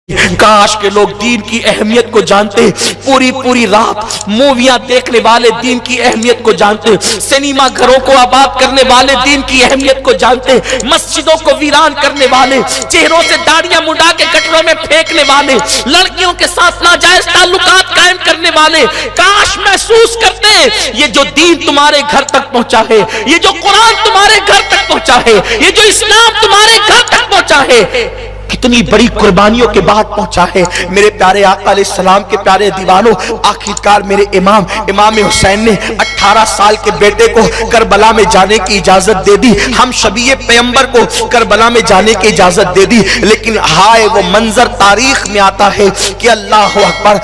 کاش کے لوگ دین کی اہمیت کو جانتے، پوری پوری رات موویاں دیکھنے والے دین کی اہمیت کو جانتے، سینما گھروں کو آباد کرنے والے دین کی اہمیت کو جانتے، مسجدوں کو ویران کرنے والے، چہروں سے داڑیاں مڈا کے گٹروں میں پھینکنے والے، لڑکیوں کے ساتھ ناجائز تعلقات قائم کرنے والے کاش محسوس کرتے یہ جو دین تمہارے گھر تک پہنچا ہے، یہ جو قرآن تمہارے گھر تک پہنچا ہے، یہ جو اسلام تمہارے گھر تک پہنچا ہے کتنی بڑی قربانیوں کے بعد پہنچا ہے۔ میرے پیارے آقا علیہ السلام کے پیارے دیوانوں، آخرکار میرے امام حسین نے 18 سال کے بیٹے کو کربلا میں جانے کی اجازت دے دی، ہم شبیہ پیغمبر کو کربلا میں جانے کی اجازت دے دی، لیکن ہائے وہ منظر تاریخ میں آتا ہے کہ اللہ اکبر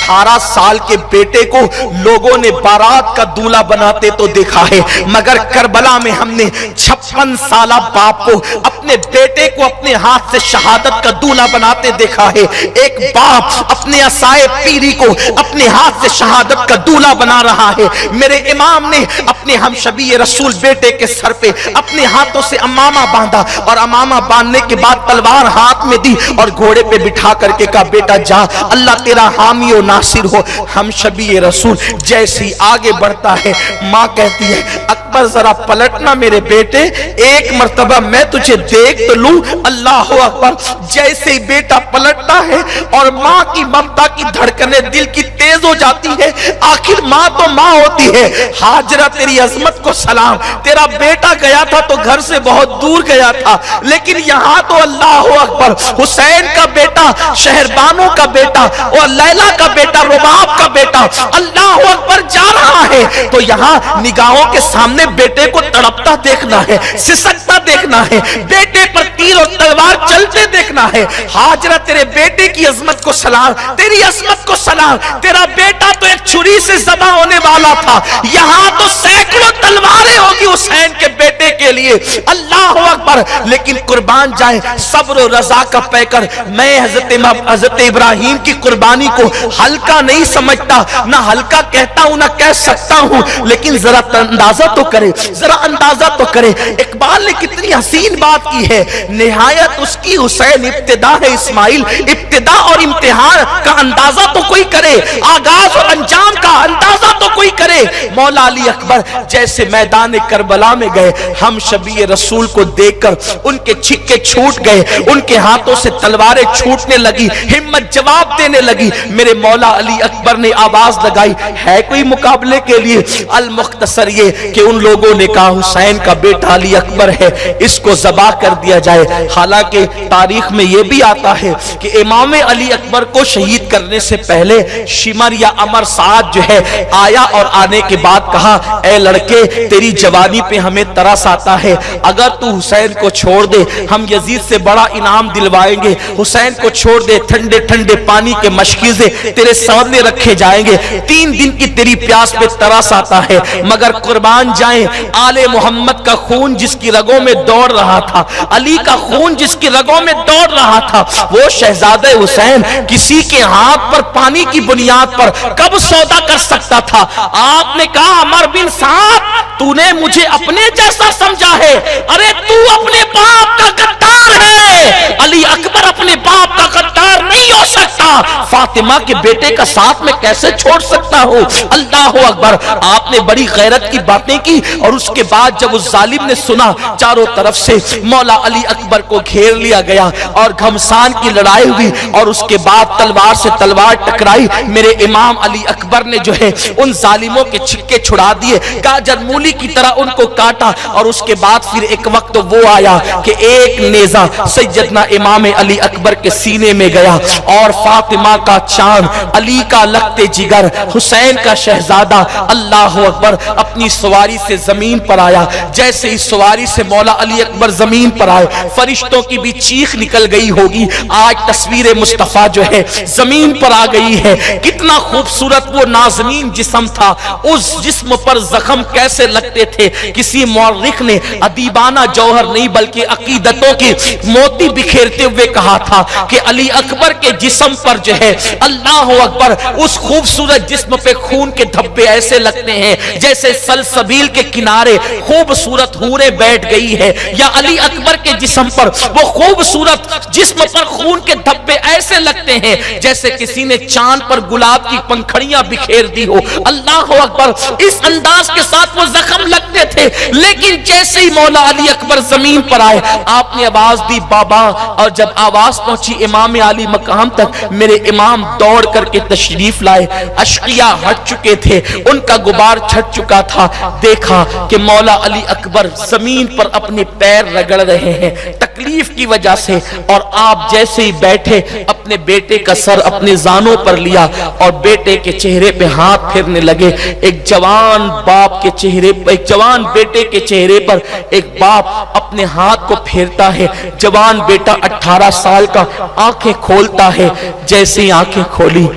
18 سال کے بیٹے کو لوگوں نے بارات کا دولہا بناتے تو دیکھا ہے، مگر کربلا میں ہم نے 56 سالہ باپ کو اپنے بیٹے کو اپنے ہاتھ سے شہادت کا دولہا بناتے دیکھا ہے۔ ایک باپ اپنے عصائے پیری کو اپنے ہاتھ سے شہادت کا دولہا بنا رہا ہے۔ میرے امام نے اپنے ہم شبیہ رسول بیٹے کے سر پہ اپنے ہاتھوں سے امامہ باندھا، اور امامہ باندھنے کے بعد تلوار ہاتھ میں دی اور گھوڑے پہ بٹھا کر کے کہا بیٹا جا، اللہ تیرا حامی و ناصر ہو۔ ہم شبیہ رسول جیسی آگے بڑھتا ہے، ماں کہتی ہے اکبر ذرا پلٹنا میرے بیٹے، ایک مرتبہ میں تجھے دیکھ تو لوں۔ اللہ اکبر، جیسے ہی بیٹا پلٹتا ہے اور ماں کی ممتا کی دھڑکنیں دل کی تیز ہو جاتی ہے، آخر ماں تو ماں ہوتی ہے۔ ہاجرہ تیری عظمت کو سلام، تیرا بیٹا گیا تھا تو گھر سے بہت دور گیا تھا، لیکن یہاں تو اللہ اکبر حسین کا بیٹا، شہربانوں کا بیٹا اور لیلا کا بیٹا، رباب کا بیٹا اللہ اکبر جا رہا ہے، تو یہاں نگاہوں کے سامنے بیٹے کو تڑپتا دیکھنا ہے، سسکتا دیکھنا ہے، بیٹے پر تیر اور تلوار چلتے دیکھنا ہے۔ ہاجرہ تیرے بیٹے کی عظمت کو سلام، تیری عظمت کو سلام، تیرا بیٹا تو ایک چھری سے ذبح ہونے والا تھا، یہاں تو سینکڑوں تلواریں ہوگی حسین کے بیٹے کے لیے۔ اللہ اکبر، لیکن قربان جائیں صبر و رضا کا پیکر، میں حضرت ابراہیم کی قربانی کو ہلکا نہیں سمجھتا، نہ ہلکا کہتا ہوں نہ کہہ سکتا ہوں، لیکن ذرا اندازہ تو کرے، ذرا اندازہ تو کرے۔ اقبال نے کتنی حسین بات کی ہے، نہایت اس کی حسین ابتدا ہے اسماعیل، ابتدا اور امتحان کا اندازہ تو کوئی کرے، آغاز اور انجام کا اندازہ تو کوئی کرے۔ مولا علی اکبر جیسے میدان کربلا میں گئے، ہم شبیہ رسول کو دیکھ کر ان کے چھکے چھوٹ گئے، ان کے ہاتھوں سے تلواریں چھوٹنے لگی، ہمت جواب دینے لگی۔ میرے مولا علی اکبر نے آواز لگائی، ہے کوئی مقابلے کے لیے؟ المختصر یہ کہ ان لوگوں نے کہا حسین کا بیٹا علی اکبر ہے، اس کو ذبح کر دیا جائے۔ حالانکہ تاریخ میں یہ بھی آتا ہے کہ امام علی اکبر کو شہید کرنے سے پہلے شمر یا عمر سعد جو ہے آیا، اور آنے کے بعد کہا اے لڑکے تیری جوانی پہ ہمیں ترس آتا ہے، اگر تو حسین کو چھوڑ دے ہم یزید سے بڑا انعام دلوائیں گے، حسین کو چھوڑ دے ٹھنڈے ٹھنڈے پانی کے مشکیزے تیرے سامنے رکھے جائیں گے، 3 دن کی تیری پیاس پہ ترس آتا ہے۔ مگر قربان جائیں آل محمد کا خون جس کی رگوں میں دوڑ رہا تھا، علی کا خون جس کی رگوں میں دوڑ رہا تھا، وہ شہزادہ حسین کسی کے ہاتھ پر پانی کی بنیاد پر کب سودا کر سکتا تھا؟ آپ نے کہا عمر بن سعد تو نے مجھے اپنے جیسا سمجھا ہے، ارے تو اپنے باپ کا غدار ہے، علی اکبر اپنے باپ کا غدار نہیں ہو سکتا، فاطمہ کے بیٹے کا ساتھ میں کیسے چھوڑ سکتا ہوں؟ اللہ اکبر، آپ نے بڑی غیرت کی باتیں کی، اور اس کے بعد جب اس ظالم نے سنا، چاروں طرف سے مولا علی اکبر کو گھیر لیا گیا اور گھمسان کی لڑائی ہوئی، اور اس کے بعد تلوار سے تلوار ٹکرائی۔ میرے امام علی اکبر نے جو ہے ان ظالموں کے چھکے چھڑا دیے، گاجر مولی کی طرح ان کو کاٹا، اور اس کے بعد پھر ایک وقت وہ آیا کہ ایک نیزہ سیدنا امام علی اکبر کے سینے میں گیا، اور فاطمہ کا چاند، علی کا لگتے جگر، حسین کا شہزادہ اللہ اکبر اپنی سواری سے زمین پر آیا۔ جیسے ہی سواری سے مولا علی اکبر زمین پر آئے، فرشتوں کی بھی چیخ نکل گئی ہوگی، آج تصویر مصطفیٰ جو ہے زمین پر آ گئی ہے۔ کتنا خوبصورت وہ نازنین جسم تھا، اس جسم پر زخم کیسے لگتے تھے؟ کسی مورخ نے ادیبانہ جوہر نہیں بلکہ عقیدتوں کے موتی بکھیرتے ہوئے کہا تھا کہ علی اکبر کے جسم پر جو ہے अल्लाह अकबर। उस खूबसूरत जिस्म पे खून के धब्बे ऐसे लगते हैं जैसे सलसबील के किनारे खूबसूरत हूरे बैठ गई है। या अली अकबर के जिस्म पर, वो खूबसूरत जिस्म पर खून के धब्बे ऐसे लगते हैं जैसे किसी ने चांद पर गुलाब की पंखड़ियां बिखेर दी हो। अल्लाह अकबर। इस अंदाज के साथ वो जख्म लगते थे, लेकिन जैसे ही मौला अली अकबर जमीन पर आए, आपने आवाज दी बाबा, और जब आवाज पहुंची इमाम आली मकाम तक, मेरे इमाम दौड़ करके तशरीफ लाए। अशकिया हट चुके थे, उनका गुबार छट चुका था। देखा कि मौला अली अकबर जमीन पर अपने पैर रगड़ रहे हैं तकलीफ की वजह से, और आप जैसे ही बैठे अपने बेटे का सर अपने जानों पर लिया और बेटे के चेहरे पे हाथ फेरने लगे। एक जवान बाप के चेहरे पर, एक जवान बेटे के चेहरे पर एक बाप अपने हाथ को फेरता है। जवान बेटा 18 साल का आंखें खोलता है। जैसे ही आंखें खोली,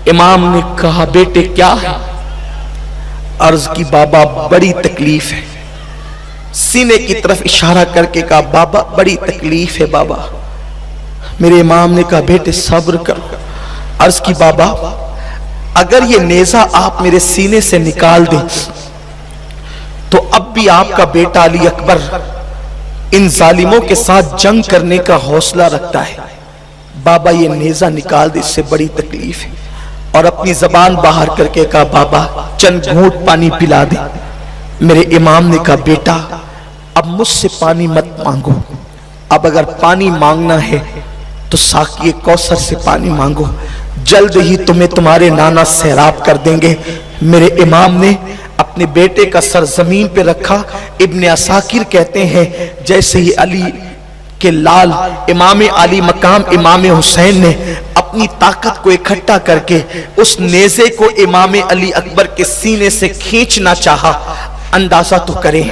इमाम ने कहा बेटे क्या है? अर्ज की बाबा बड़ी तकलीफ है। सीने की तरफ इशारा करके कहा बाबा बड़ी तकलीफ है बाबा। मेरे इमाम ने कहा बेटे सब्र करो। अर्ज की बाबा अगर ये नेजा आप मेरे सीने से निकाल दें तो अब भी आपका बेटा अली अकबर इन जालिमों के साथ जंग करने का हौसला रखता है। बाबा ये नेजा निकाल दे, इससे बड़ी तकलीफ है। और अपनी जबान बाहर करके कहा बाबा चंद घूंट पानी पिला दे। मेरे इमाम ने कहा बेटा अब मुझसे पानी मत मांगो, अब अगर पानी मांगना है तो साकी कौसर से पानी मांगो, जल्द ही तुम्हें तुम्हारे नाना सैराब कर देंगे। मेरे इमाम ने अपने बेटे का सर जमीन पे रखा। इब्ने असाकिर कहते हैं जैसे ही अली के लाल इमाम आली मकाम इमाम हुसैन ने अपनी ताकत को इकट्ठा करके उस नेज़े को इमाम अली अकबर के सीने से खींचना चाहा, अंदाजा तो करें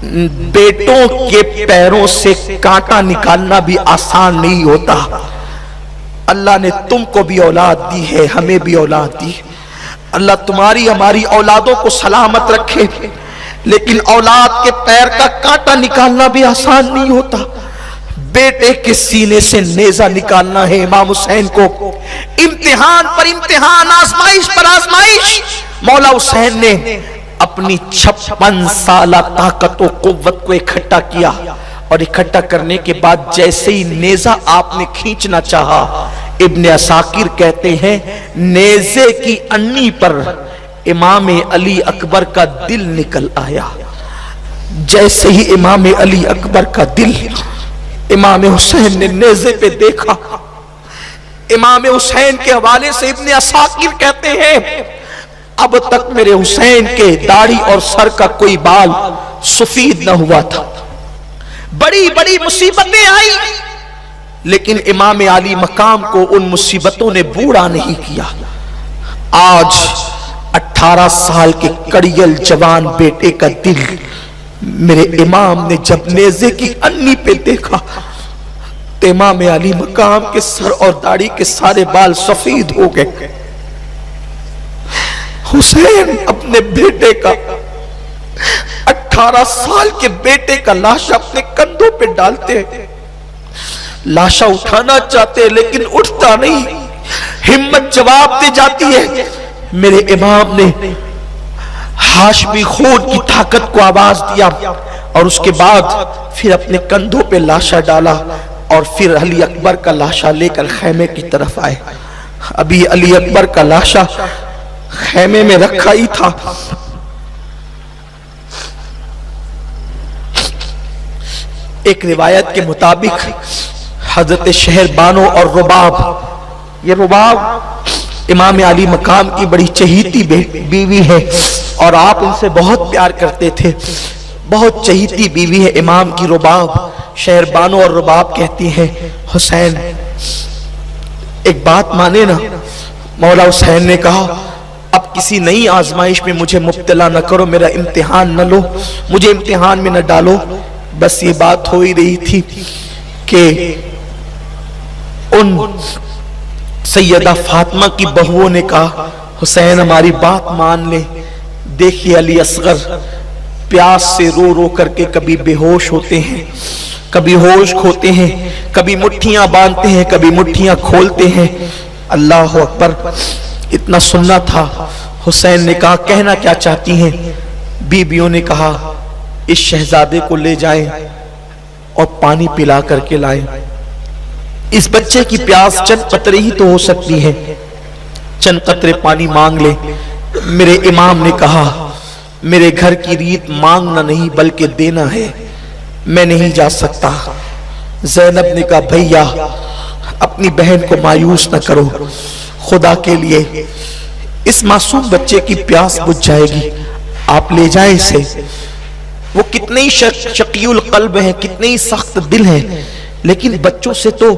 बेटों के पैरों से कांटा निकालना भी आसान नहीं होता। अल्लाह ने तुमको भी औलाद दी है, हमें भी औलाद दी है। अल्लाह तुम्हारी हमारी औलादों को सलामत रखे, लेकिन औलाद के पैर का कांटा निकालना भी आसान नहीं होता। बेटे के सीने से नेजा निकालना है इमाम हुसैन को। इम्तिहान पर इम्तिहान, आजमाइश पर आजमाइश। मौला हुसैन ने अपनी 56 साला ताकत और कुव्वत को इकट्ठा किया, और इकट्ठा करने के बाद जैसे ही नेजा आपने खींचना चाहा, इब्ने असाकिर कहते हैं नेजे की अन्नी पर इमाम अली अकबर का दिल निकल आया। जैसे ही इमाम अली अकबर का दिल इमाम हुसैन ने नेजे पे देखा, इमाम हुसैन के हवाले से इब्ने असाकिर कहते हैं अब तक मेरे हुसैन के दाढ़ी और सर का कोई बाल सफेद न हुआ था। बड़ी बड़ी मुसीबतें आई, लेकिन इमाम आली मकाम को उन मुसीबतों ने बूढ़ा नहीं किया। आज 18 साल के कड़ियल जवान बेटे का दिल मेरे इमाम ने जब नेज़े की अन्नी पे देखा तो इमाम आली मकाम के सर और दाढ़ी के सारे बाल सफेद हो गए। हुसैन अपने बेटे का 18 साल के बेटे का लाश अपने कंधों पे डालते हैं, लाशा उठाना चाहते हैं लेकिन उठता नहीं, हिम्मत जवाब दे जाती है। मेरे इमाम ने हाशमी खून की ताकत को आवाज दिया और उसके बाद फिर अपने कंधों पे लाशा डाला और फिर अली अकबर का लाशा लेकर खैमे की तरफ आए। अभी अली अकबर का लाशा खैमे में रखा ही था, एक रिवायत के मुताबिक हजरत शहरबानो और रुबाब, ये रुबाब इमाम अली मकाम की बड़ी चहीती बीवी है और आप इनसे बहुत प्यार करते थे। बहुत चहीती बीवी है इमाम की रुबाब। शहरबानो और रुबाब कहती हैं हुसैन एक बात माने ना। मौला हुसैन ने कहा अब किसी नई आजमाइश में मुझे मुब्तला न करो, मेरा इम्तिहान न लो, मुझे इम्तिहान में न डालो। बस ये बात हो ही रही थी कि उन सैयदा फातिमा की बहुओं ने कहा हुसैन हमारी बात मान ले। देखिए अली असगर प्यास से रो रो करके कभी बेहोश होते हैं, कभी होश खोते हैं, कभी मुट्ठियां बांधते हैं, कभी मुट्ठियां खोलते हैं। अल्लाह अकबर, इतना सुनना था। हुसैन ने कहा कहना क्या चाहती हैं? बीबियों ने कहा इस शहजादे को ले जाएं और पानी पिला करके लाएं। इस बच्चे की प्यास चंद कतरे ही तो हो सकती है, चंद कतरे पानी मांग ले। मेरे इमाम ने कहा मेरे घर की रीत मांगना नहीं बल्कि देना है, मैं नहीं जा सकता। ज़ैनब ने कहा भैया अपनी बहन को मायूस न करो, खुदा के लिए इस मासूम बच्चे की प्यास बुझ जाएगी, आप ले जाएं इसे। वो कितने ही शकीउल कल्ब हैं, कितने ही सख्त दिल हैं, लेकिन बच्चों से तो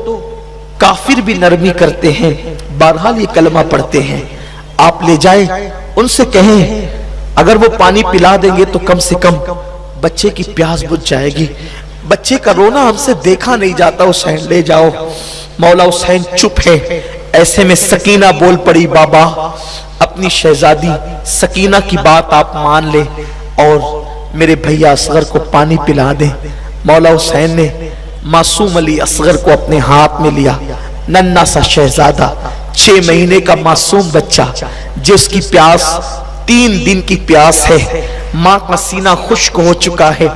काफिर भी नरमी करते हैं, बहरहाल ये कलमा पढ़ते हैं। आप ले जाएं, उनसे कहें अगर वो पानी पिला देंगे तो कम से कम बच्चे की प्यास बुझ जाएगी। बच्चे का रोना हमसे देखा नहीं जाता, हुसैन ले जाओ। मौला हुसैन चुप है। ऐसे में सकीना बोल पड़ी बाबा अपनी शहजादी सकीना की बात आप मान ले और मेरे भैया असगर को पानी पिला दें। मौला हुसैन ने मासूम अली असगर को अपने हाथ में लिया। नन्हा सा शहजादा, 6 महीने का मासूम बच्चा जिसकी प्यास 3 दिन की प्यास है। माँ का सीना खुश्क हो चुका है,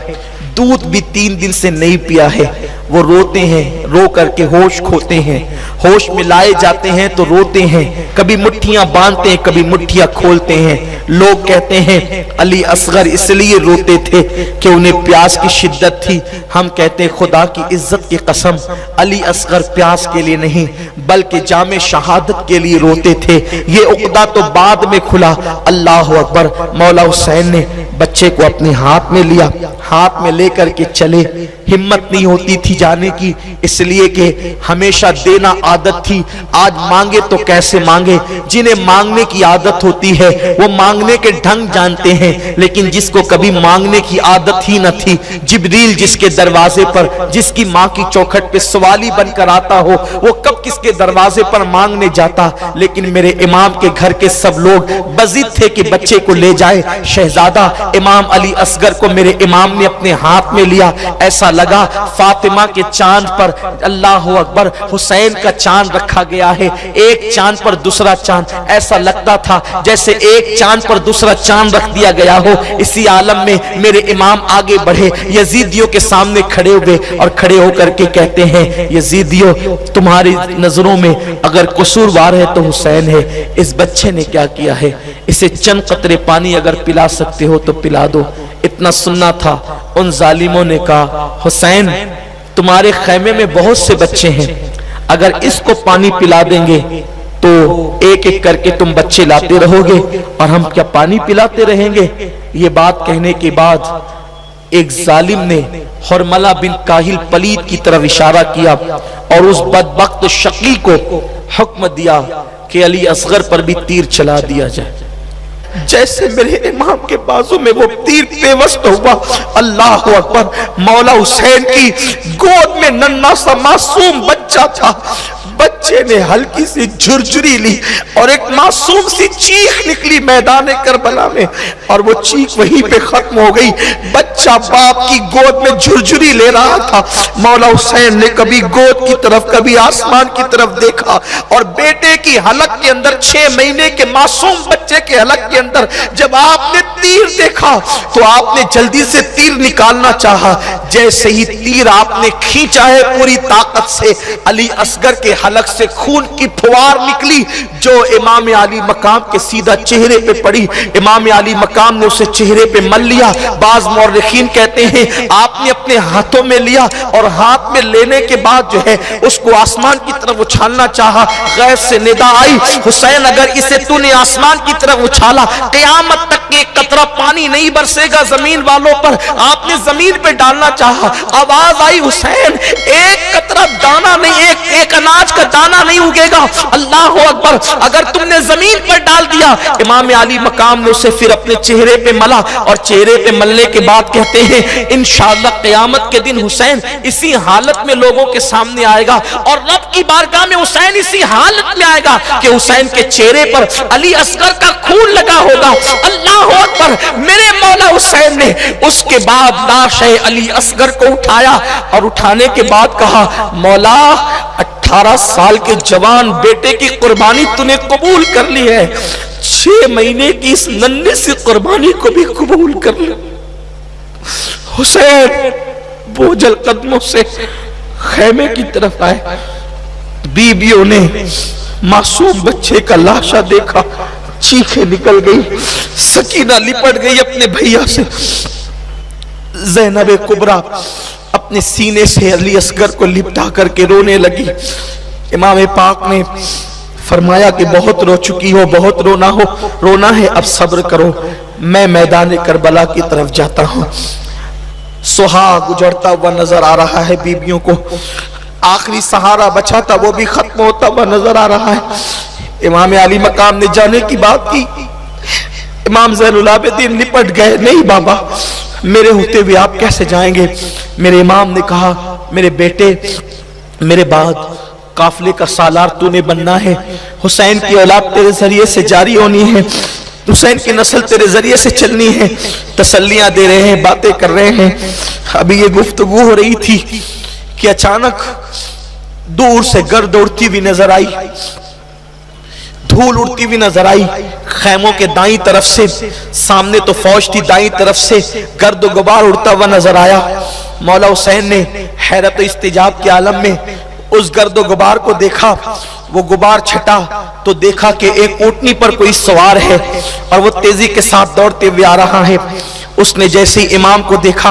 दूध भी 3 दिन से नहीं पिया है। वो रोते हैं, रो करके होश खोते हैं, होश में लाए जाते हैं तो रोते हैं, कभी मुट्ठियां बांधते हैं कभी मुट्ठियां खोलते हैं। लोग कहते हैं अली असगर इसलिए रोते थे कि उन्हें प्यास की शिद्दत थी। हम कहते हैं खुदा की इज्जत की कसम अली असगर प्यास के लिए नहीं बल्कि जामे शहादत के लिए रोते थे। ये उक़दा तो बाद में खुला। अल्लाह अकबर। मौला हुसैन ने बच्चे को अपने हाथ में लिया, हाथ में लेकर के चले। हिम्मत नहीं होती थी जाने की, इसलिए कि हमेशा देना आदत थी। आज मांगे तो कैसे मांगे? जिन्हें मांगने की आदत होती है वो मांगने के ढंग जानते हैं, लेकिन जिसको कभी मांगने की आदत ही न थी, जिब्रील जिसके दरवाजे पर, जिसकी माँ की चौखट पे सवाली बनकर आता हो, वो कब किसके दरवाजे पर मांगने जाता। लेकिन मेरे इमाम के घर के सब लोग बजिद थे कि बच्चे को ले जाए। शहजादा इमाम अली असगर को मेरे इमाम ने अपने हाथ में लिया। ऐसा लगा फातिमा के चांद पर, अल्लाह अकबर, हुसैन का चांद रखा गया है। एक चांद पर दूसरा चांद, ऐसा लगता था जैसे एक चांद पर दूसरा चांद रख दिया गया हो। इसी आलम में मेरे इमाम आगे बढ़े, यजीदियों के सामने खड़े हुए और खड़े होकर के कहते हैं यजीदियों तुम्हारी नजरों में अगर कसूरवार है तो हुसैन है। इस बच्चे ने क्या किया है, इसे चंद कतरे पानी अगर पिला सकते हो तो पिला दो। इतना सुनना था। उन जालिमों ने कहा हुसैन तुम्हारे खैमे में बहुत से बच्चे हैं, अगर इसको पानी पिला देंगे तो एक एक करके तुम बच्चे लाते रहोगे और हम क्या पानी पिलाते रहेंगे। ये बात कहने के बाद एक जालिम ने हरमला बिन काहिल पलीद की तरफ इशारा किया और उस बदबख्त शकी को हुक्म दिया कि अली असगर पर भी तीर चला दिया जाए। जैसे मेरे इमाम के बाजू में वो तीर पेवस्त हुआ, अल्लाह अकबर, मौला हुसैन की गोद में नन्हा सा मासूम बच्चा था। बच्चे ने हल्की सी झुरझुरी ली और एक मासूम सी चीख निकली मैदान करबला में, और वो चीख वहीं पे खत्म हो गई। बच्चा बाप की गोद में झुरझुरी ले रहा था। मौला हुसैन ने कभी गोद की तरफ कभी आसमान की तरफ देखा और बेटे की हलक के अंदर, 6 महीने के मासूम बच्चे के हलक के अंदर जब आपने तीर देखा तो आपने जल्दी से तीर निकालना चाहा। जैसे ही तीर आपने खींचा है पूरी ताकत से, अली असगर के हलक से खून की फुवार निकली जो इमाम अली मकाम के सीधा चेहरे पे पड़ी। इमाम अली मकाम ने उसे चेहरे पे मल लिया। बाज मौरखीन कहते हैं आपने अपने हाथों में लिया और हाथ में लेने के बाद जो है उसको आसमान की तरफ उछालना चाहा। गैब से निदा आई, हुसैन अगर इसे तूने आसमान की तरफ उछाला क़यामत तक एक कतरा पानी नहीं बरसेगा जमीन वालों पर। आपने जमीन पे डालना चाहा। आवाज आई हुसैन एक कतरा दाना नहीं, एक अनाज का दाना नहीं उगेगा। अल्लाह अकबर, अगर तुमने जमीन पर डाल दिया। इमाम अली मकाम ने उसे फिर अपने चेहरे पे मला और चेहरे पे मलने के बाद कहते हैं इंशाअल्लाह क़यामत के दिन हुसैन इसी हालत में लोगों के सामने आएगा और रब की बारगाह में हुसैन इसी हालत में आएगा कि हुसैन के चेहरे पर अली असगर का खून लगा होगा। अल्लाह अकबर, मेरे मौला हुसैन ने उसके बाद लाश अली असगर को उठाया और उठाने के बाद कहा मौला 18 साल के जवान बेटे की कुर्बानी तूने कबूल कर ली है, 6 महीने की इस नन्ही सी कुर्बानी को भी कबूल कर ले। हुसैन बोझल कदमों से खैमे की तरफ आए। बीबियों ने मासूम बच्चे का लाशा देखा, चीखें निकल गई। सकीना लिपट गई अपने भैया से। ज़ैनब कुबरा अपने सीने से अली असगर को लिपटा करके रोने लगी। इमाम पाक ने फरमाया कि बहुत रो चुकी हो, बहुत रोना है, अब सब्र करो, मैं मैदान करबला की तरफ जाता हूं। सुहाग गुजरता हुआ नजर आ रहा है बीबियों को, आखिरी सहारा बचा था वो भी खत्म होता हुआ नजर आ रहा है। इमाम अली मकाम ने जाने की बात की, इमाम ज़ैनुल आबिदीन लिपट गए, नहीं बाबा मेरे होते हुए आप कैसे जाएंगे। मेरे इमाम ने कहा, मेरे बेटे मेरे बाद काफिले का सालार तूने बनना है, हुसैन की औलाद तेरे जरिए से जारी होनी है, हुसैन की नस्ल तेरे जरिए से चलनी है। तसल्लियां दे रहे हैं, बातें कर रहे हैं। अभी ये गुफ्तगू हो रही थी कि अचानक दूर से गर्द उड़ती हुई नजर आई, धूल उड़ती हुई नजर आई। खैमों के दाईं तरफ से, सामने तो फौज थी, दाईं तरफ से गर्द गुबार उड़ता हुआ नजर आया। मौला हुसैन ने हैरत इस्तिजाब के आलम में उस गर्द गुबार को देखा। वो गुबार छटा तो देखा कि एक ऊंटनी पर कोई सवार है और वो तेजी के साथ दौड़ते हुए आ रहा है। उसने जैसे ही इमाम को देखा,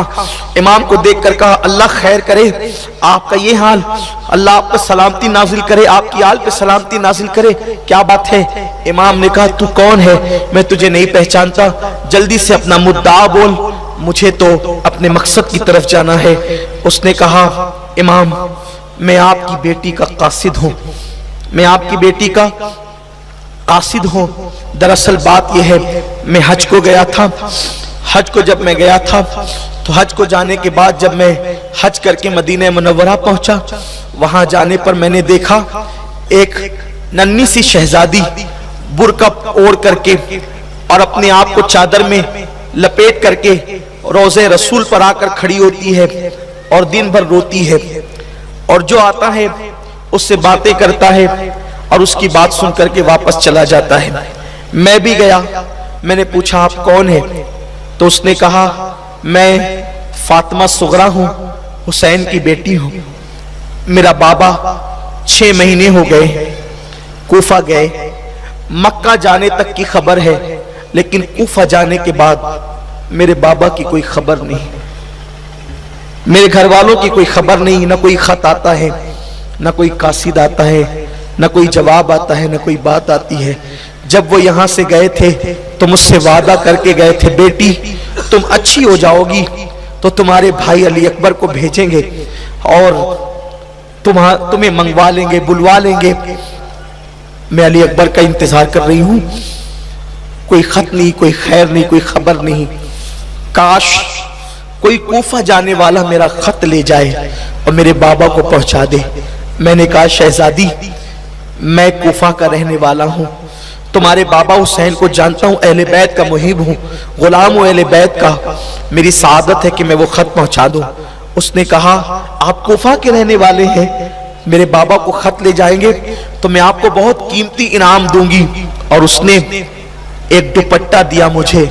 इमाम को देखकर कहा, अल्लाह खैर करे आपका ये हाल, अल्लाह आप पे सलामती नाजिल करे, आपकी आल पे सलामती नाजिल करे, क्या बात है। इमाम ने कहा, तू कौन है, मैं तुझे नहीं पहचानता, जल्दी से अपना मुद्दा बोल, मुझे तो अपने मकसद की तरफ जाना है। उसने कहा, इमाम मैं आपकी बेटी का कासिद हूं, मैं आपकी बेटी का कासिद हूं। दरअसल बात यह है, मैं हज को गया था, हज को जब मैं गया था तो हज को जाने के बाद जब मैं हज करके मदीना मुनव्वरा पहुंचा, वहां जाने पर मैंने देखा एक नन्ही सी शहजादी बुर्का ओढ़ करके और अपने आप को चादर में लपेट करके रोज़े रसूल पर आकर खड़ी होती है और दिन भर रोती है, और जो आता है उससे बातें करता है और उसकी बात सुन करके वापस चला जाता है। मैं भी गया, मैंने पूछा आप कौन है, तो उसने कहा मैं फातिमा सुगरा हूं, हुसैन की बेटी हूं। मेरा बाबा 6 महीने हो गए कूफा गए, मक्का जाने तक की खबर है, लेकिन कूफा जाने के बाद मेरे बाबा की कोई खबर नहीं, मेरे घर वालों की कोई खबर नहीं, ना कोई खत आता है, ना कोई कासिद आता है, ना कोई जवाब आता है, ना कोई बात आती है। जब वो यहां से गए थे तो मुझसे वादा करके गए थे, बेटी तुम अच्छी हो जाओगी तो तुम्हारे भाई अली अकबर को भेजेंगे और तुम्हें मंगवा लेंगे, बुलवा लेंगे। मैं अली अकबर का इंतजार कर रही हूं, कोई खत नहीं, कोई खैर नहीं, कोई खबर नहीं। काश कोई कूफा जाने वाला मेरा खत ले जाए और मेरे बाबा को पहुंचा दे। मैंने कहा, शहजादी मैं कूफा का रहने वाला हूं, तुम्हारे बाबा हुसैन को जानता हूं, अहले बैत का मुहिब हूं, गुलाम हूं अहले बैत का, मेरी सादत है कि मैं वो खत पहुंचा दूं। उसने कहा, आप कूफा के रहने वाले हैं, मेरे बाबा को खत ले जाएंगे तो मैं आपको बहुत कीमती इनाम दूंगी। और उसने एक दुपट्टा दिया मुझे,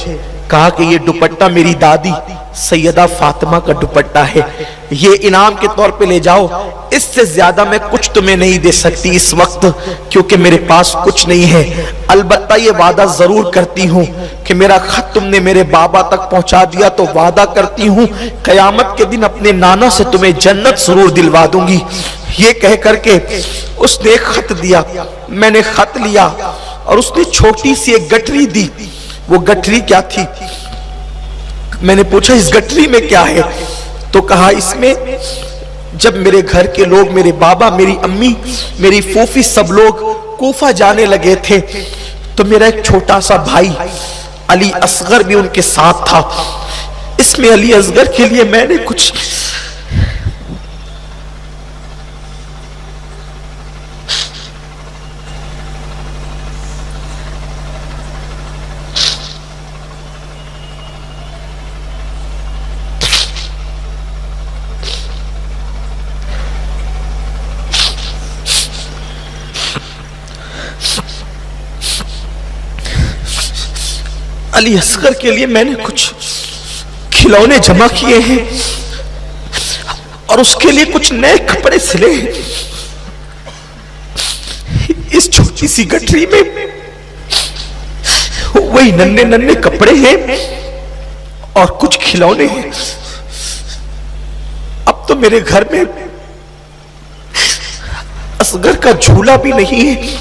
कहा कि ये दुपट्टा मेरी दादी सैयदा फातिमा का दुपट्टा है, ये इनाम के तौर पे ले जाओ, इससे ज्यादा मैं कुछ तुम्हें नहीं दे सकती इस वक्त, क्योंकि मेरे पास कुछ नहीं है। अलबत्ता ये वादा जरूर करती हूँ कि मेरा खत तुमने मेरे बाबा तक पहुंचा दिया तो वादा करती हूँ कयामत के दिन अपने नाना से तुम्हें जन्नत जरूर दिलवा दूंगी। ये कह करके उसने एक खत दिया, मैंने खत लिया और उसने छोटी सी एक गठरी दी। वो गठरी क्या थी, मैंने पूछा इस गठरी में क्या है, तो कहा इसमें जब मेरे घर के लोग, मेरे बाबा, मेरी अम्मी, मेरी फूफी, सब लोग कूफा जाने लगे थे तो मेरा एक छोटा सा भाई अली असगर भी उनके साथ था। इसमें अली असगर के लिए मैंने कुछ علی اصغر کے لیے میں نے کچھ کھلونے جمع کیے ہیں اور اس کے لیے کچھ نئے کپڑے سلے ہیں. اس چھوٹی سی گٹری میں وہی ننھے ننھے کپڑے ہیں اور کچھ کھلونے ہیں. اب تو میرے گھر میں اصغر کا جھولا بھی نہیں ہے.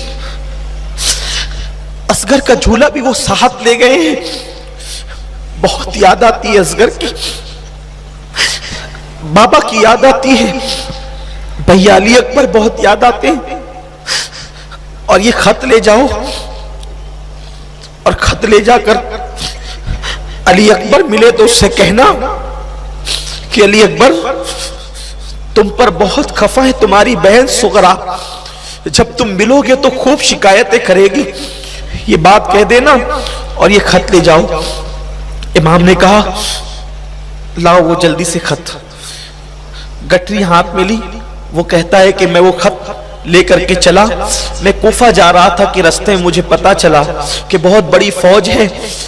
اصغر کا جھولا بھی وہ ساتھ لے گئے ہیں. بہت یاد آتی ہے اصغر کی, بابا کی یاد آتی ہے, بھیا علی اکبر بہت یاد آتے ہیں. اور یہ خط لے جاؤ اور خط لے جا کر علی اکبر ملے تو اس سے کہنا کہ علی اکبر تم پر بہت خفا ہے تمہاری بہن سغرا, جب تم ملو گے تو خوب شکایتیں کرے گی, یہ بات کہہ دینا اور یہ خط لے جاؤ. امام نے کہا لاؤ وہ جلدی سے خط. گٹری ہاتھ میں لی, وہ کہتا ہے کہ میں وہ خط لے کر کے چلا. میں کوفہ جا رہا تھا کہ رستے میں مجھے پتا چلا کہ بہت بڑی فوج ہے,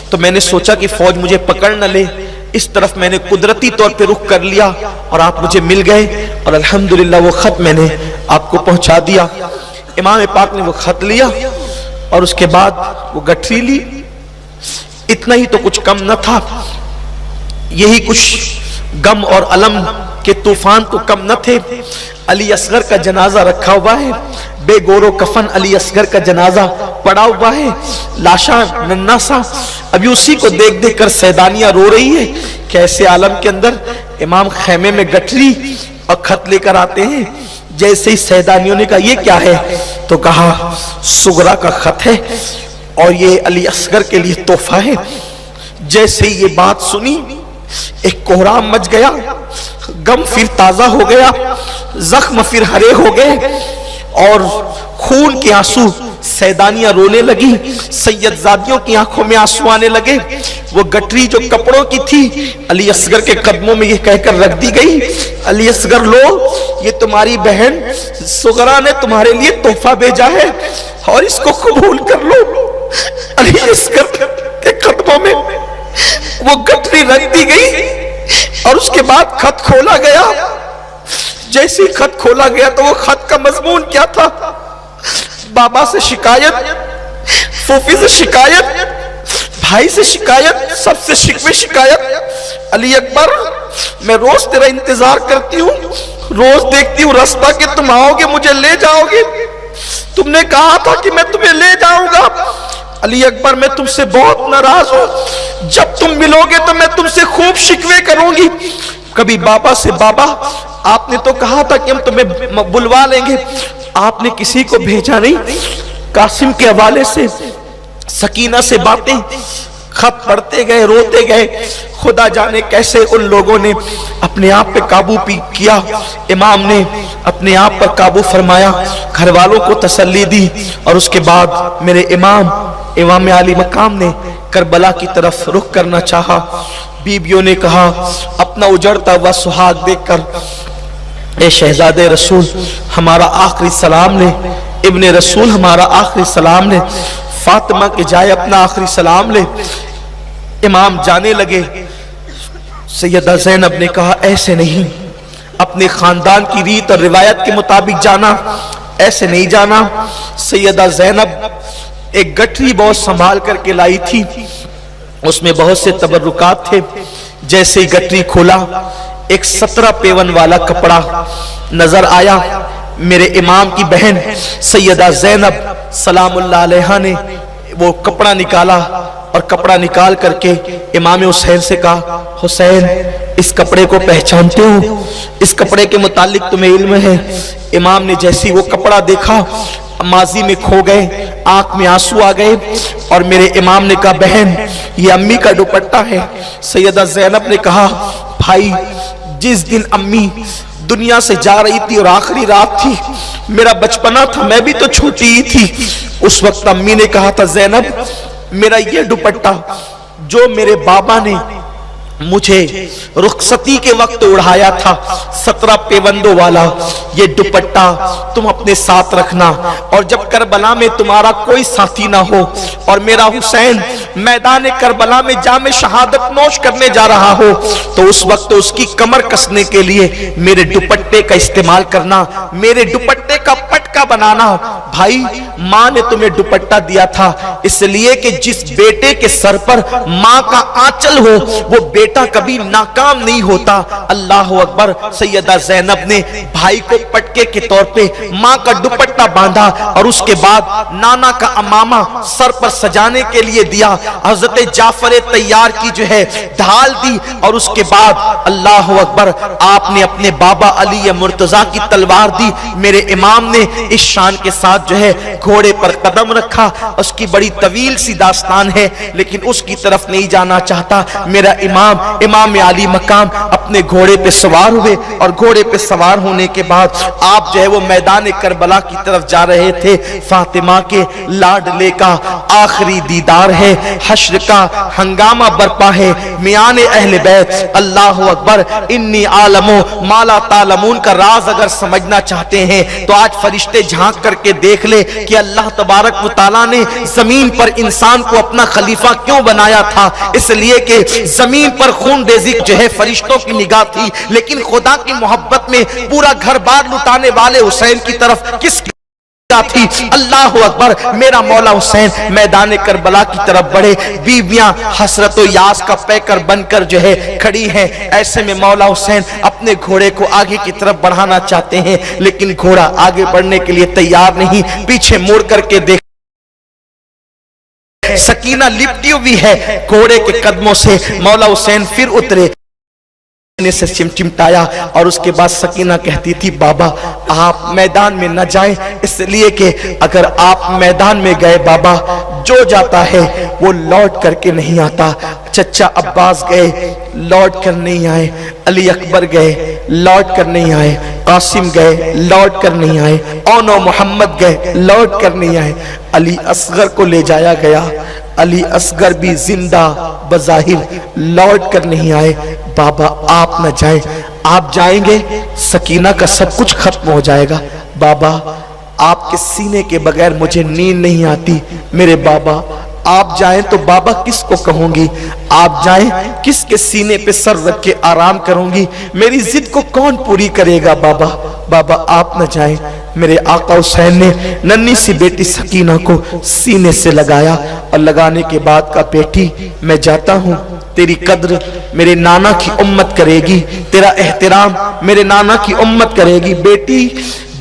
تو میں نے سوچا کہ فوج مجھے پکڑ نہ لے, اس طرف میں نے قدرتی طور پہ رخ کر لیا اور آپ مجھے مل گئے اور الحمدللہ وہ خط میں نے آپ کو پہنچا دیا. امام پاک نے وہ خط لیا اور اس کے بعد وہ گٹری لی. اتنا ہی تو کچھ کم نہ تھا, یہی کچھ غم اور علم کے طوفان تو کم نہ تھے. علی اصغر کا جنازہ رکھا ہوا ہے, بے گور و کفن علی اصغر کا جنازہ پڑا ہوا ہے, لاشاں ننھا سا. ابھی اسی کو دیکھ دیکھ کر سیدانیاں رو رہی ہے کہ ایسے عالم کے اندر امام خیمے میں گٹری اور خط لے کر آتے ہیں. جیسے ہی سیدانیوں نے کہا یہ کیا ہے, تو کہا سغرا کا خط ہے اور یہ علی اصغر کے لیے تحفہ ہے. جیسے ہی یہ بات سنی ایک کوہرام مچ گیا, غم پھر تازہ ہو گیا, زخم پھر ہرے ہو گئے اور خون کے آنسو. سیدانیاں رونے لگی, سید زادیوں کی آنکھوں میں آنسو آنے لگے. وہ گٹری جو کپڑوں کی تھی علی اصغر کے قدموں میں یہ کہہ کر رکھ دی گئی, علی اصغر لو, یہ تمہاری بہن سغرا نے تمہارے لیے تحفہ بھیجا ہے اور اس کو قبول کر لو. علی اصغر کے قدموں میں وہ گٹری رکھ دی گئی اور اس کے بعد خط کھولا گیا. جیسے ہی خط کھولا گیا تو وہ خط کا مضمون کیا تھا, بابا سے شکایت, پھوپھی سے شکایت, بھائی سے شکایت, سب سے شکوے شکایت. علی اکبر میں روز تیرا انتظار کرتی ہوں, روز دیکھتی ہوں رستہ کہ تم آؤ گے مجھے لے جاؤ گے, تم نے کہا تھا کہ میں تمہیں لے جاؤں گا. علی اکبر میں تم سے بہت ناراض ہوں, جب تم ملو گے تو میں تم سے خوب شکوے کروں گی. کبھی بابا سے بابا آپ نے تو کہا تھا کہ ہم تمہیں بلوا لیں گے, آپ نے کسی کو بھیجا نہیں. قاسم کے حوالے سے سکینہ سے باتیں, خط پڑھتے گئے, روتے گئے. خدا جانے کیسے ان لوگوں نے اپنے آپ پہ قابو کیا. امام نے اپنے آپ پر قابو فرمایا, گھر والوں کو تسلی دی اور اس کے بعد میرے امام علی مقام نے کربلا کی طرف رخ کرنا چاہا. بیبیوں نے کہا اپنا اجڑتا ہوا سہاگ دیکھ کر, اے شہزاد رسول ہمارا آخری سلام لے, ابن رسول ہمارا آخری سلام لے, فاطمہ کے جائے اپنا آخری سلام لے. امام جانے لگے. سیدہ زینب نے کہا ایسے نہیں, اپنے خاندان کی ریت اور روایت کے مطابق جانا, ایسے نہیں جانا. سیدہ زینب ایک گٹری بہت سنبھال کر کے لائی تھی, اس میں بہت سے تبرکات تھے. جیسے ہی گٹری کھولا ایک 17 پیون والا کپڑا نظر آیا. میرے امام کی بہن سیدہ زینب سلام اللہ علیہا نے وہ کپڑا نکالا اور کپڑا نکال کر کے امام حسین سے کہا حسین اس کپڑے کو پہچانتے ہو, اس کپڑے کے متعلق تمہیں علم ہے. امام نے جیسی وہ کپڑا دیکھا ماضی میں کھو گئے, آنکھ میں آنسو آ گئے اور میرے امام نے کہا بہن یہ امی کا دوپٹہ ہے. سیدہ زینب نے کہا بھائی جس دن امی دنیا سے جا رہی تھی اور آخری رات تھی, میرا بچپنا تھا, میں بھی تو چھوٹی ہی تھی, اس وقت امی نے کہا تھا زینب میرا یہ دوپٹہ جو میرے بابا نے مجھے رخصتی کے وقت اڑھایا تھا 17 پیوندوں والا, یہ دوپٹہ تم اپنے ساتھ رکھنا, اور جب کربلا میں تمہارا کوئی ساتھی نہ ہو اور میرا حسین میدان کربلا میں جام شہادت نوش کرنے جا رہا ہو تو اس وقت اس کی کمر کسنے کے لیے میرے دوپٹے کا استعمال کرنا، میرے دوپٹے کا پٹکا بنانا۔ بھائی ماں نے تمہیں دوپٹہ دیا تھا اس لیے کہ جس بیٹے کے سر پر ماں کا آنچل ہو وہ بیٹا کبھی ناکام نہیں ہوتا۔ اللہ اکبر۔ سیدہ زینب نے بھائی کو پٹکے کے طور پہ ماں کا دوپٹہ باندھا اور اس کے بعد نانا کا امامہ سر پر سجانے کے لیے دیا، حضرت جعفر طیار کی جو ہے ڈھال دی، اور اس کے بعد اللہ اکبر آپ نے اپنے بابا علی مرتضیٰ کی تلوار دی۔ میرے امام نے اس شان کے ساتھ جو ہے گھوڑے پر قدم رکھا۔ اس کی بڑی طویل سی داستان ہے لیکن اس کی طرف نہیں جانا چاہتا۔ میرا امام علی مقام اپنے گھوڑے پہ سوار ہوئے اور گھوڑے پہ سوار ہونے کے بعد آپ جو ہے وہ میدان کربلا کی طرف جا رہے تھے۔ فاطمہ کے لاڈلے کا آخری دیدار ہے، حشر کا ہنگامہ برپا ہے، میان اہل بیت۔ اللہ اکبر۔ انی عالمو مالا تعلمون کا راز اگر سمجھنا چاہتے ہیں تو آج فرشتے جھانک کر کے دیکھ لے کہ اللہ تبارک و تعالیٰ نے زمین پر انسان کو اپنا خلیفہ کیوں بنایا تھا۔ اس لیے کہ زمین پر خون ریزی جو ہے فرشتوں کی نگاہ تھی، لیکن خدا کی محبت میں پورا گھر بار لٹانے والے حسین کی طرف کس کی تھی؟ اللہ اکبر۔ میرا مولا حسین میدان کربلا کی طرف بڑھے، بیویاں حسرت و یاس کا پیکر بن کر جو ہے کھڑی ہیں۔ ایسے میں مولا حسین اپنے گھوڑے کو آگے کی طرف بڑھانا چاہتے ہیں لیکن گھوڑا آگے بڑھنے کے لیے تیار نہیں، پیچھے مڑ کر کے دیکھ سکینہ لپٹی ہوئی ہے گھوڑے کے قدموں سے۔ مولا حسین پھر اترے، سے چمٹایا اور اس کے بعد سکینہ کہتی تھی بابا آپ میدان میں نہ جائیں، اس لیے کہ اگر آپ میدان میں گئے بابا جو جاتا ہے وہ لوٹ کر کے نہیں آتا۔ چچا عباس گئے لوٹ کر نہیں آئے، علی اکبر گئے لوٹ کر نہیں آئے، قاسم گئے لوٹ کر نہیں آئے، اونو محمد گئے لوٹ کر نہیں آئے، علی اصغر کو لے جایا گیا، علی اصغر بھی زندہ بظاہر لوٹ کر نہیں آئے۔ بابا آپ نہ جائیں، آپ جائیں گے سکینہ کا سب کچھ ختم ہو جائے گا۔ بابا آپ کے سینے کے بغیر مجھے نیند نہیں آتی، میرے بابا آپ جائیں تو بابا کس کو کہوں گی، آپ جائیں کس کے سینے پہ سر رکھ کے آرام کروں گی، میری ضد کو کون پوری کرے گا بابا۔ بابا آپ نہ جائیں۔ میرے آقا حسین نے ننھی سی بیٹی سکینہ کو سینے سے لگایا اور لگانے کے بعد کہا بیٹی میں جاتا ہوں، تیری قدر میرے نانا کی امت کرے گی، تیرا احترام میرے نانا کی امت کرے گی۔ بیٹی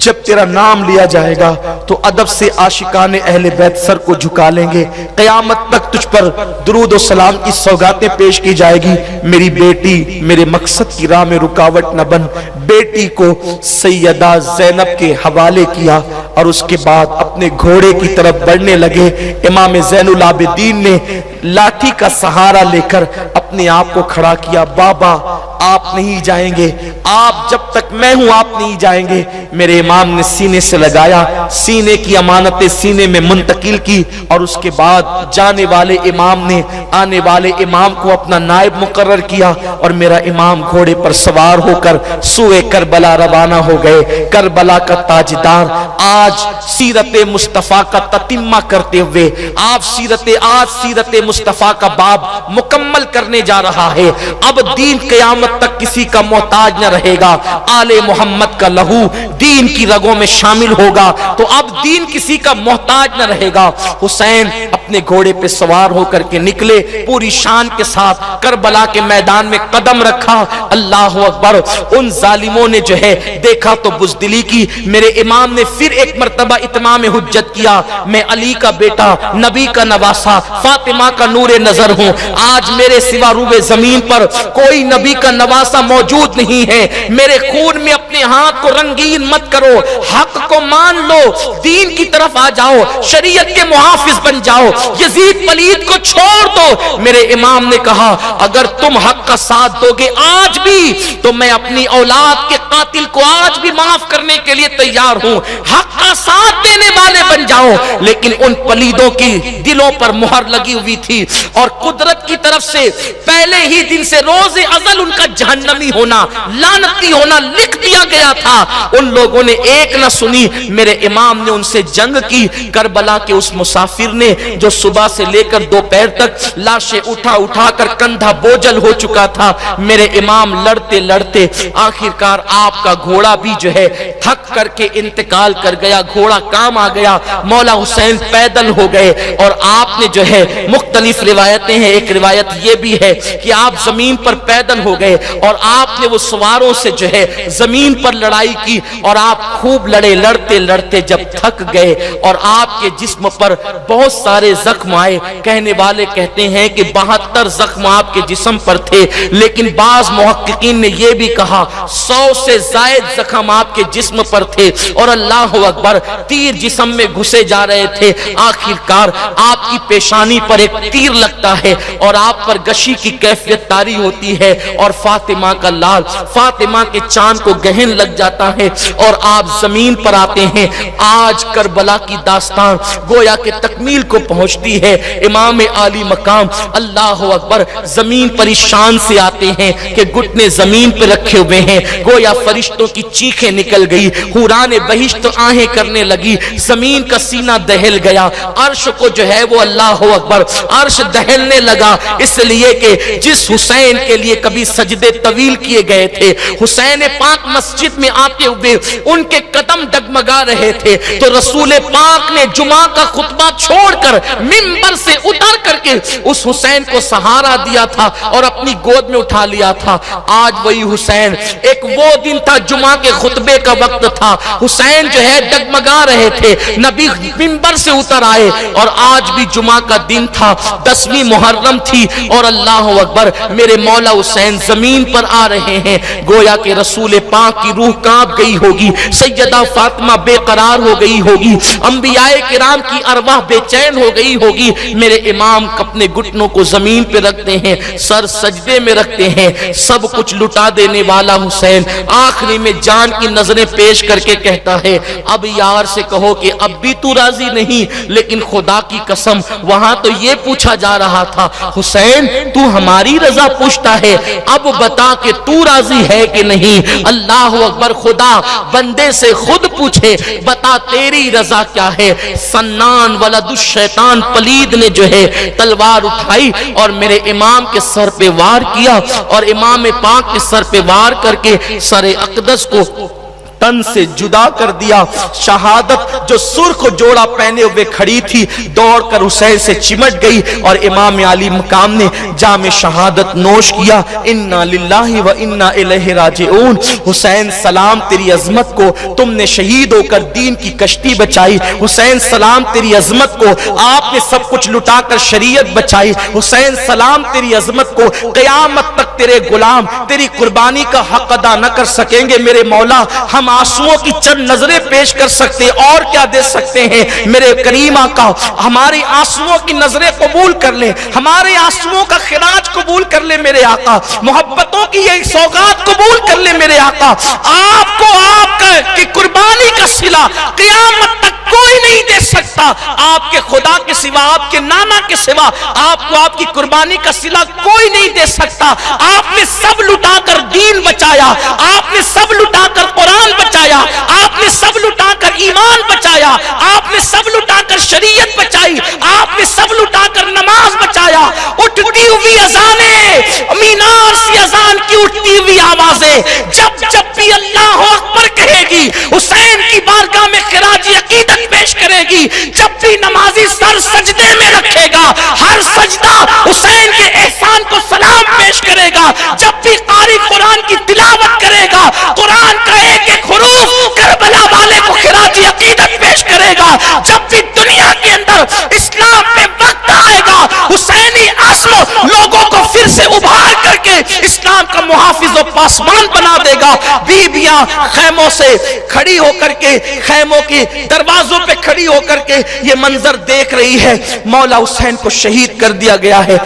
جب تیرا نام لیا جائے گا تو ادب سے عاشقان اہل بیت سر کو جھکا لیں گے، قیامت تک تجھ پر درود و سلام کی سوگاتیں پیش کی جائے گی۔ میری بیٹی میرے مقصد کی راہ میں رکاوٹ نہ بن۔ بیٹی کو سیدہ زینب کے حوالے کیا اور اس کے بعد اپنے گھوڑے کی طرف بڑھنے لگے۔ امام زین العابدین نے لاٹھی کا سہارا لے کر اپنے آپ کو کھڑا کیا۔ بابا آپ نہیں جائیں گے، آپ جب تک میں ہوں آپ نہیں جائیں گے۔ میرے امام نے سینے سے لگایا، سینے کی امانتیں سینے میں منتقل کی اور اس کے بعد جانے والے امام نے آنے والے امام کو اپنا نائب مقرر کیا اور میرا امام گھوڑے پر سوار ہو کر سوئے کربلا روانہ ہو گئے۔ کربلا کا تاجدار آج سیرت مصطفیٰ کا تتمہ کرتے ہوئے آج سیرت مصطفیٰ کا باب مکمل کرنے جا رہا ہے۔ اب دین قیامت تک کسی کا محتاج نہ رہے گا، آل محمد کا لہو دین کی رگوں میں شامل ہوگا تو اب دین کسی کا محتاج نہ رہے گا۔ حسین اپنے گھوڑے پہ سوار ہو کر کے نکلے، پوری شان کے ساتھ کربلا کے میدان میں قدم رکھا۔ اللہ اکبر۔ ان ظالموں نے جو ہے دیکھا تو بزدلی کی۔ میرے امام نے پھر ایک مرتبہ اتمام حجت کیا، میں علی کا بیٹا، نبی کا نواسا، فاطمہ کا نور نظر ہوں، آج میرے سوا روئے زمین پر کوئی نبی کا نواسا موجود نہیں ہے۔ میرے خون میں اپنے ہاتھ کو رنگین مت کرو، حق کو مان لو، دین کی طرف آ جاؤ، شریعت کے محافظ بن جاؤ، یزید پلید کو چھوڑ دو۔ میرے امام نے کہا اگر تم حق کا ساتھ دو گے آج بھی تو میں اپنی اولاد کے قاتل کو آج بھی معاف کرنے کے لیے تیار ہوں، حق کا ساتھ دینے والے بن جاؤ۔ لیکن ان پلیدوں کی دلوں پر مہر لگی ہوئی تھی اور قدرت کی طرف سے پہلے ہی دن سے روز ازل ان کا جہنمی ہونا، لعنتی ہونا لکھ دیا گیا تھا۔ ان لوگوں نے ایک نہ سنی، میرے امام نے ان سے جنگ کی۔ کربلا کے اس مسافر نے जो सुबह से लेकर दोपहर तक लाशें उठा उठा कर कंधा बोझल हो चुका था। मेरे इमाम लड़ते लड़ते आखिरकार आपका घोड़ा भी जो है थक करके इंतकाल कर गया, घोड़ा काम आ गया, मौला हुसैन पैदल हो गए। और आपने जो है मुख्तलिफ रिवायतें हैं, एक रिवायत ये भी है कि आप जमीन पर पैदल हो गए और आपने वो सवारों से जो है जमीन पर लड़ाई की और आप खूब लड़े, लड़ते लड़ते जब थक गए और आपके जिस्म पर बहुत सारे जख्म आए। कहने वाले कहते हैं कि 72 जख्म आपके जिस्म पर थे, लेकिन बाज मुहक्किकीन ने यह भी कहा 100 से जायद जख्म आपके जिस्म पर थे और अल्लाह अकबर तीर जिस्म में घुसे जा रहे थे। आखिरकार आपकी पेशानी पर एक तीर लगता है और आप पर गशी की कैफियत तारी होती है और फातिमा का लाल, फातिमा के चांद को गहन लग जाता है और आप जमीन पर आते हैं। आज करबला की दास्तान गोया के तकमील को पहुंचती है। इमाम आली मकाम अल्लाह अकबर जमीन पर इस शान से आते हैं कि घुटने जमीन पर रखे हुए हैं, गोया फरिश्तों की चीखें निकल गई, हुराने बहिश्त आहें करने लगी, जमीन का सीना दहल गया, अर्श को जो है वो अल्लाह अकबर अर्श दहलने लगा। इसलिए कि जिस हुसैन के लिए कभी सजदे तवील किए गए थे, हुसैन पाक मस्जिद में आते हुए उनके कदम डगमगा रहे थे, तो रसूल पाक ने जुमा का खुतबा छोड़कर मिंबर से उतर करके उस हुसैन को सहारा दिया था और अपनी गोद में उठा लिया था। आज वही हुसैन, एक वो दिन था जुमा के खुतबे का वक्त था, हुसैन जो है डगमगा रहे थे, नबी मिंबर से उतर आए और आज भी जुमा का दिन था, 10वीं मुहर्रम थी और अल्लाह अकबर मेरे मौला हुसैन जमीन पर आ रहे हैं। गोया के रसूल पाक की रूह कांप गई होगी, सैयदा फातिमा बेकरार हो गई होगी, अंबियाए किराम की अरवाह बेचैन हो गई होगी। मेरे इमाम अपने घुटनों को जमीन पे रखते हैं, सर सजदे में रखते हैं। सब कुछ लुटा देने वाला हुसैन आखिरी में जान की नजरें पेश करके कहता है, अब यार से कहो कि अब भी तू राजी नहीं, लेकिन खुदा की कसम वहां तो ये पूछा जा रहा था, हुसैन तू हमारी रजा पूछता है, अब बता कि तू राजी है कि नहीं। अल्लाह अकबर, खुदा बंदे से खुद पूछे बता तेरी रजा क्या है। सन्नान वलदुश शैतान पलीद ने जो है तलवार उठाई और मेरे इमाम के सर पे वार किया और इमाम पाक के सर पे वार करके सर अक़दस को तन से जुदा कर दिया। शहादत जो सुर्ख जोड़ा पहने हुए खड़ी थी दौड़कर हुसैन से चिमट गई और इमाम आली मकाम ने जामे शहादत नोश किया। इन्ना लिल्लाहि व इन्ना इलैहि राजिऊन। हुसैन सलाम तेरी अजमत को, तुमने शहीद होकर दीन की कश्ती बचाई। हुसैन सलाम तेरी अजमत को, आपने सब कुछ लुटाकर शरीयत बचाई। हुसैन सलाम तेरी अजमत को, क़यामत तक तेरे गुलाम तेरी कुर्बानी का हक अदा न कर सकेंगे। मेरे मौला हम आंसुओं की चंद नजरें पेश कर सकते और क्या दे सकते हैं। मेरे करीम आका हमारे आंसुओं की नजरें कबूल कर ले, हमारे आंसुओं का खिराज कबूल कर ले मेरे आका, मोहब्बतों की ये सौगात कबूल कर ले मेरे आका। आपको आपका की कुर्बानी का सिला क़यामत तक कोई नहीं दे सकता, आपके खुदा के सिवा, आपके नाना के सिवा आपको आपकी कुर्बानी का सिला कोई नहीं दे सकता। आपने सब लुटाकर दीन बचाया, आपने सब लुटाकर कुरान बचाया, आपने सब लुटाकर ईमान बचाया, आपने सब लुटाकर शरीयत बचाई, आपने सब लुटाकर नमाज बचाया। उठती हुई अज़ानें, मीनार से अज़ान की उठती हुई आवाजें जब जब भी अल्लाह अकबर कहेगी, हुसैन की बारगाह में खिराजी अकीदत पेश करेगी, जब भी नमाजी सर सजदे में रखेगा, हर सजदा हुसैन के एहसान को सलाम पेश करेगा। जब भी कारी कुरान की तिलावत करेगा, कुरान का एक एक हुरूफ करबला वाले को खिराजी अकीदत पेश करेगा। जब भी दुनिया के अंदर इस्लाम पे वक्त आएगा, हुसैनी आज़म लोगों को फिर से उभार करके इस्लाम का मुहाफिज और पासबान बना देगा। बीबियां खैमों से खड़ी होकर के, खैमों के दरवाजों पे खड़ी होकर के ये मंजर देख रही है, मौला हुसैन को शहीद कर दिया गया है।